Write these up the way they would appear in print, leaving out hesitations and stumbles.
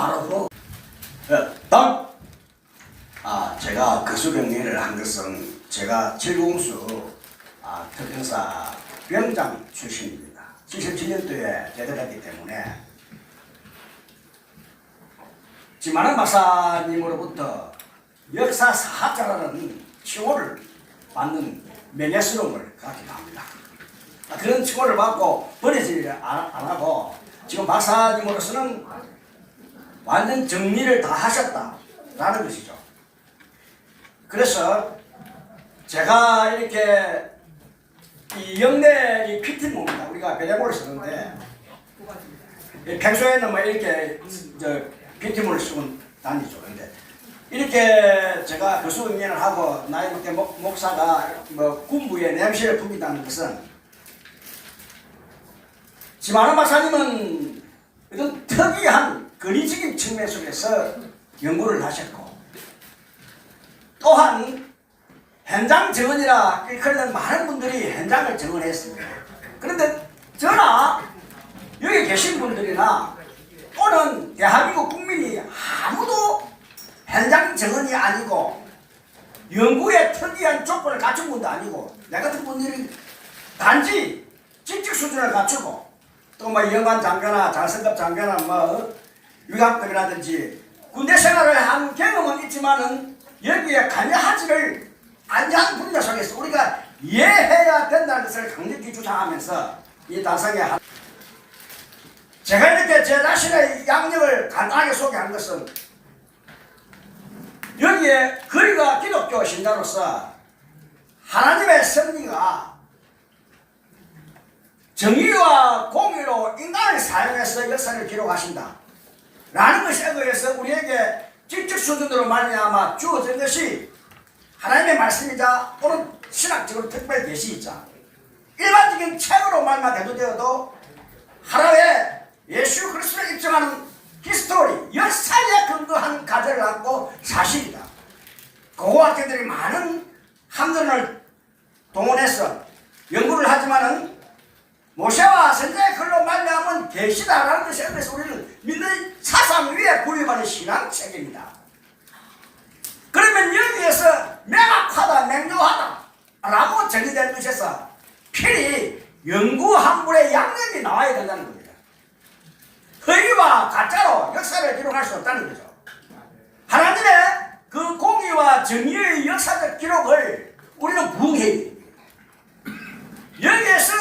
알아도. 다음. 제가 거수병리를 한 것은 제가 칠공수 특경사 병장 출신입니다. 77년도에 제대했기 때문에 지만한 박사님으로부터 역사 사학자라는 칭호를 받는 명예스러움을 갖기도 합니다. 그런 칭호를 받고 버리지 안 하고 지금 박사님으로서는 완전 정리를 다 하셨다라는 것이죠. 그래서 제가 이렇게 이 영내 이 피트몸입니다. 우리가 베레모를 쓰는데 평소에는 뭐 이렇게 피트몸을 쓰고 다니죠. 근데 이렇게 제가 교수응연을 하고 나이 먹게 목사가 뭐 군부에 냄새를 풍긴다는 것은 지만한 박사님은 어떤 특이한 거리적인 측면 속에서 연구를 하셨고 또한 현장 증언이라 일컬는 많은 분들이 현장을 증언했습니다. 그런데 저나 여기 계신 분들이나 또는 대한민국 국민이 아무도 현장 증언이 아니고 연구에 특이한 조건을 갖춘 분도 아니고 내 같은 분들이 단지 지적 수준을 갖추고 또 뭐 영관 장교나 장성급 장교나 뭐 유학급이라든지 군대 생활을 한 경험은 있지만은 여기에 관여하지를 않는 분야 속에서 우리가 이해해야 된다는 것을 강력히 주장하면서 이 단상에 제가 이렇게 제 자신의 양력을 간단하게 소개한 것은 여기에 거리가 기독교 신자로서 하나님의 섭리가 정의와 공의로 인간을 사용해서 역사를 기록하신다 라는 것에 의해서 우리에게 지적 수준으로 말미암아 주어진 것이 하나님의 말씀이자 또는 신학적으로 특별 계시이자 일반적인 책으로 말만 대두되어도 하나의 예수 그리스도를 입증하는 히스토리, 역사에 근거한 가설을 갖고 사실이다. 고고학자들이 많은 학문을 동원해서 연구를 하지만은 모세와 선지자의 글로 말미암은 계시다라는 것에 의해서 우리는 믿는 사상 위에 구입하는 신앙책입니다. 그러면 여기에서 명확하다, 맹료하다 라고 정의된 것에서 필히 연구 학문의 양력이 나와야 된다는 겁니다. 허위와 가짜로 역사를 기록할 수 없다는 거죠. 하나님의 그 공의와 정의의 역사적 기록을 우리는 부응해야 됩니다. 여기에서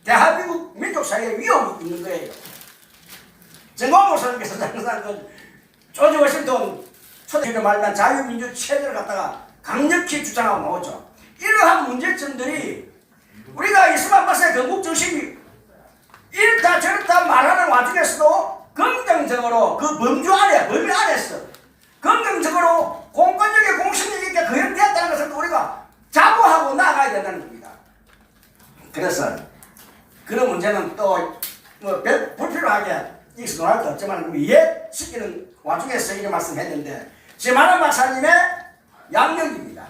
대한민국 민족사회에 위험이 있는 거예요. 정광호 목사님께서 항상 그 조지 워싱턴 초대교회 말만 자유민주 체제를 갖다가 강력히 주장하고 나오죠. 이러한 문제점들이 우리가 이스만 박사의 건국 정신이 이렇다 저렇다 말하는 와중에서도 긍정적으로 그 범주 안에, 범위 안에서 긍정적으로 공권력의 공신력 있게 거역되었다는 것을 우리가 자부하고 나아가야 된다는 겁니다. 그래서 그런 문제는 또 뭐 불필요하게 여기서 논할 거 없지만 이해시키는 와중에서 이런 말씀했는데 지만한 박사님의 양력입니다.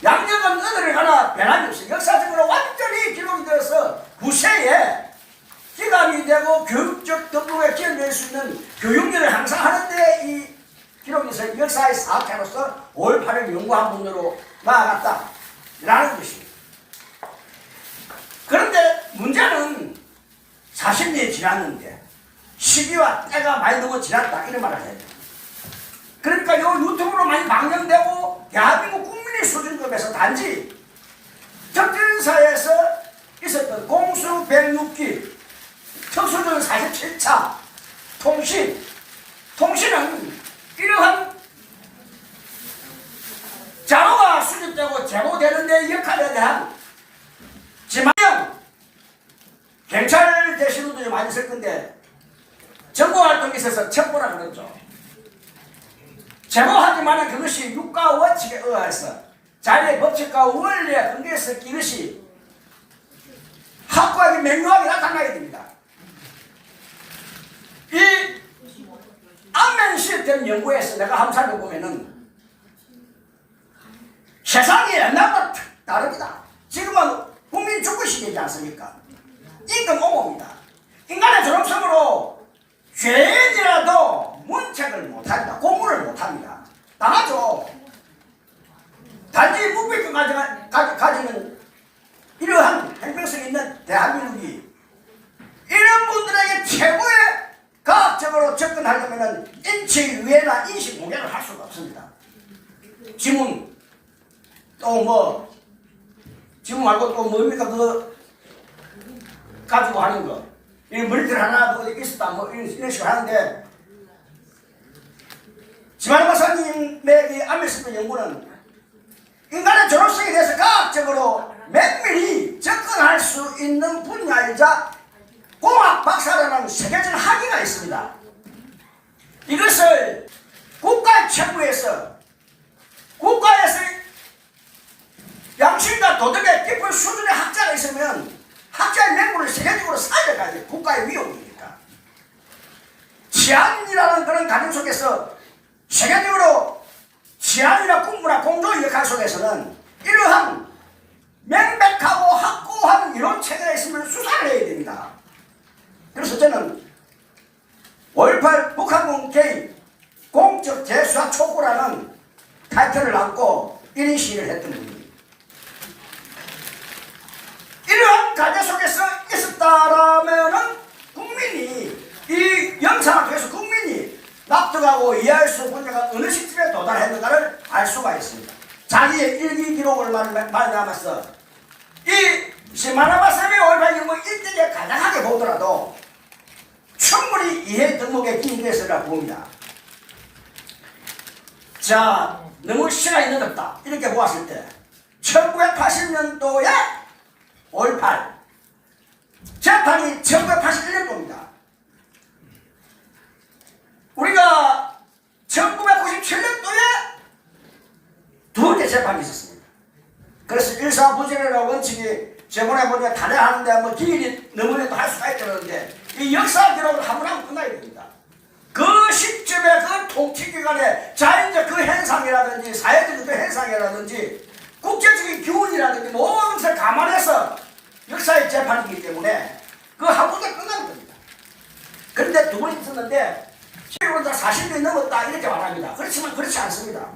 양력은 어디를 가나 변함이 없이 역사적으로 완전히 기록이 되어서 구세에 기감이 되고 교육적 덕목에 기여될 수 있는 교육력을 항상 하는데 이 기록에서 역사의 사학자로서 5월 8일 연구한 분으로 나아갔다라는 것입니다. 그런데 문제는 40년이 지났는데 시기와 때가 많이 너무 지났다 이런 말을 해야 돼요. 그러니까 요 유튜브로 많이 방영되고 대한민국 국민의 수준급에서 단지 적진사에서 있었던 공수 106기 특수전 47차 통신은 이러한 자료가 수집되고 제보되는 데 역할에 대한 지만형 경찰 되시는 분들이 많이 있을 건데 정보활동에 있어서 첩보라 그러죠. 제보하지만 그것이 육가 원칙에 의해서 자리의 법칙과 원리에 근거해서 이것이 확고하게 명료하게 나타나게 됩니다. 이 안면 시스템 연구에서 내가 한번 살펴보면은 세상이 옛날보다 다릅니다. 지금은 국민 주거 시대이지 않습니까? 임금 옹호입니다. 인간의 존엄성으로 죄인이라도 체계적으로 접근하려면 인체 유해나 인식 공개를 할 수가 없습니다. 지문 또 뭐 지문 말고 또 뭡니까 그거 가지고 하는 거 이 머리털 하나 어디 있었다 뭐 이런 식으로 하는데 지만 박사님의 암메시드 연구는 인간의 존엄성에 대해서 과학적으로 면밀히 접근할 수 있는 분야이자 공학 박사라는 세계적 학위가 있습니다. 이것을 국가 정부에서 국가에서 양심과 도덕의 깊은 수준의 학자가 있으면 학자의 맹물을 세계적으로 살려가야 돼요. 국가의 위협이니까. 치안이라는 그런 가정 속에서 세계적으로 치안이나 국무나 공조의 역할 속에서는 이러한 명백하고 확고한 이론 체계가 있으면 수사를 해야 됩니다. 그래서 저는 5.18 북한군 개입 공적 재수사 촉구라는 타이틀을 안고 1인 시위를 했던 분입니다. 이러한 가정 속에서 있었다라면은 국민이 이 영상을 통해서 국민이 납득하고 이해할 수 있는 분야가 어느 시점에 도달했는가를 알 수가 있습니다. 자기의 일기 기록을 말미암아서 이 시마나마사의 5.18 영웅 일대에 가장하게 보더라도 충분히 이해 덕목에 기인됐으리라 봅니다. 자, 너무 시간이 늦었다 이렇게 보았을 때 1980년도에 5.18 재판이 1981년도입니다. 우리가 1997년도에 두 번째 재판이 있었습니다. 그래서 일사부진이라는 원칙이 재판에 보니까 탄핵하는데 뭐 기일이 넘으려도 할 수가 있다는데 이 역사 기록을 한 번 하고 끝나야 됩니다. 그 시점에 그 통치기관의 자연적 그 현상이라든지 사회적 그 현상이라든지 국제적인 기운이라든지 모든 것을 감안해서 역사의 재판이기 때문에 그 한 번에 끝나는 겁니다. 그런데 두 번 있었는데 40년이 넘었다 이렇게 말합니다. 그렇지만 그렇지 않습니다.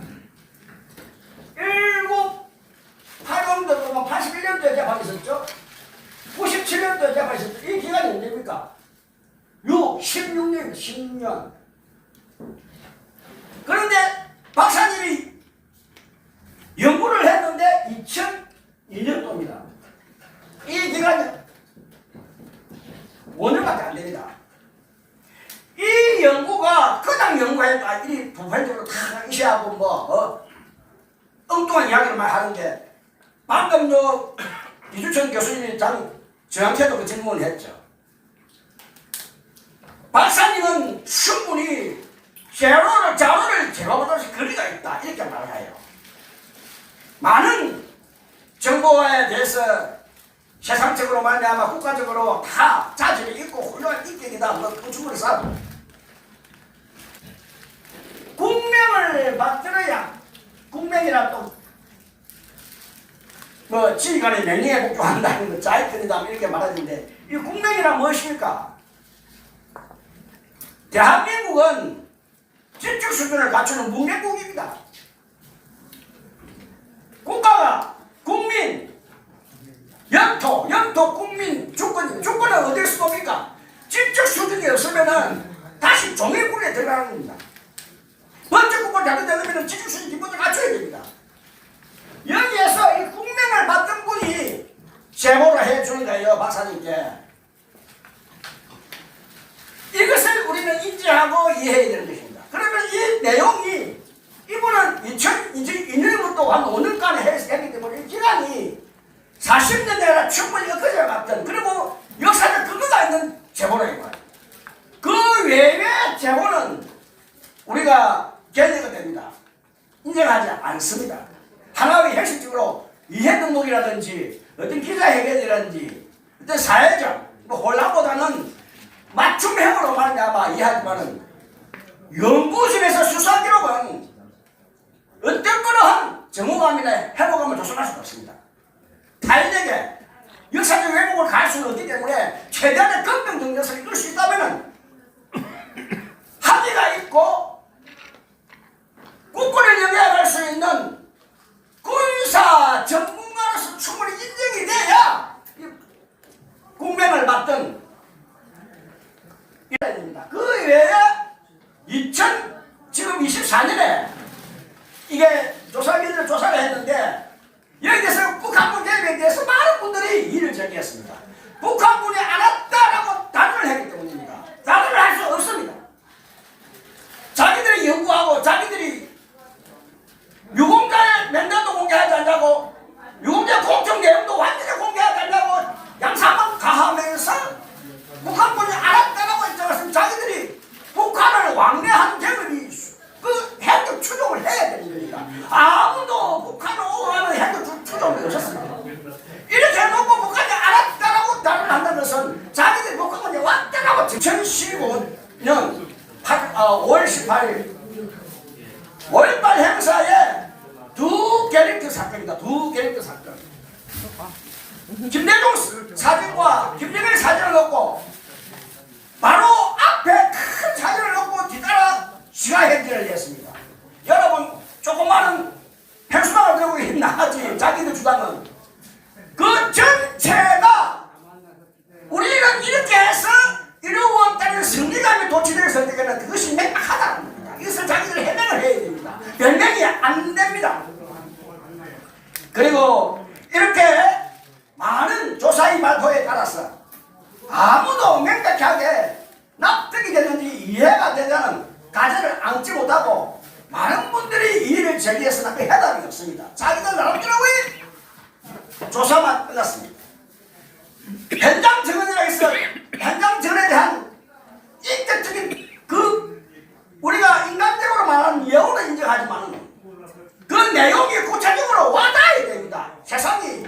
8년도 동안 81년도에 재판이 있었죠. 97년도에 재판이 있었죠. 이 기간이 언제입니까? 16년, 10년. 그런데 박사님이 연구를 했는데 2002년도입니다. 이 기간이 5년밖에 안 됩니다. 이 연구가 그냥 연구했다. 이 부분적으로 다 이시하고 엉뚱한 이야기를 많이 하는데 방금 이주천 교수님이 저한테도 그 질문을 했죠. 박사님은 충분히 자료를 제거하듯이 거리가 있다 이렇게 말을 해요. 많은 정보에 대해서 세상적으로 말미암아 국가적으로 다 자질이 있고 훌륭한 인격이다 그 충분히 싸고 국명을 받들어야 국명이란 또 지휘관의 명령에 복종한다는 거 자이튼이다 이렇게 말하는데 이 국명이란 무엇입니까? 대한민국은 지적 수준을 갖추는 문명국입니다. 국가가 국민, 영토, 국민, 주권은 어디에서 옵니까? 지적 수준이 없으면은 다시 종회군에 들어가는 겁니다. 법적 국권 작동되려면 지적 수준 기본을 갖춰야 됩니다. 여기에서 이 국명을 받던 분이 제보를 해주는 거예요, 박사님께. 이것을 우리는 인지하고 이해해야 되는 것입니다. 그러면 이 내용이 이분은 2002년부터 한 5년간에 했기 때문에 이 기간이 40년 내라 충분히 엊그제 같은 그리고 역사적 근거가 있는 제보라는 거예요. 그 외의 제보는 우리가 견제가 됩니다. 인정하지 않습니다. 하나의 형식적으로 이해 등록이라든지 어떤 기자회견이라든지 어떤 사회적 혼란보다는 맞춤형으로 말미암아 이해하지만은 연구실에서 수사 기록은 어떤 그러한 정오감이나 해보감을 조성할 수가 없습니다. 타인에게 역사적 왜곡을 가할 수는 없기 때문에 최대한의 검증 정력을 이룰 수 있다면 합의가 있고 국권을 영향할 수 있는 군사 전문가로서 충분히 인정이 돼야 국명을 받든 이래야 됩니다. 그 외에 18일 5.18 행사에 두 캐릭터 사건입니다. 두 캐릭터 사건. 김대중 사진과 김정일 사진을 넣고 바로 앞에 큰 사진을 넣고 뒤따라 시가행진을 했습니다. 여러분 조그마한 행수막을 들고 있나 하지 자기들 주장은 그 전체가 우리는 이렇게 해서 이루었다는 승리감이 도취돼서 되는 그것이 명확하다는 겁니다. 이것을 자기들 해명을 해야 됩니다. 변명이 안 됩니다. 그리고 이렇게 많은 조사의 발표에 따라서 아무도 명백하게 납득이 되는지 이해가 되자는 가제를 안지 못하고 많은 분들이 이 일을 제기해서는 그 해답이 없습니다. 자기들 나름대로 조사만 끝났습니다. 현장 증언이라 해서 현장 증언에 대한 인격적인 그 우리가 인간적으로 말하는 예우는 인정하지만 그 내용이 구체적으로 와닿아야 됩니다. 세상이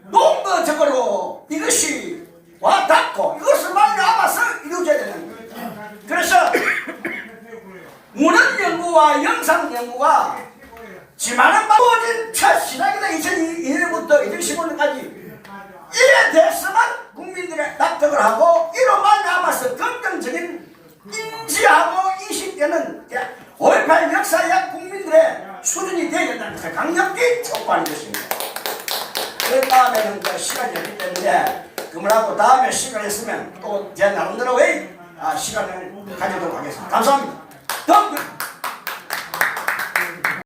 논거적으로 이것이 와닿고 이것을 말미암아서 이루어져야 되는 겁니다. 그래서 문헌 연구와 영상 연구가 지만은 바꿔진 첫 시작이다. 2002년부터 2015년까지 이에 대해서만 국민들의 납득을 하고 이로 말미암아서 긍정적인 인지하고 인식되는 5.18 역사의 국민들의 수준이 되어야 된다는 것을 강력히 촉구하는 것입니다. 그 다음에는 그 시간이 없기 때문에 그만하고 다음에 시간 있으면 또 제 나름대로의 시간을 가지도록 하겠습니다. 감사합니다.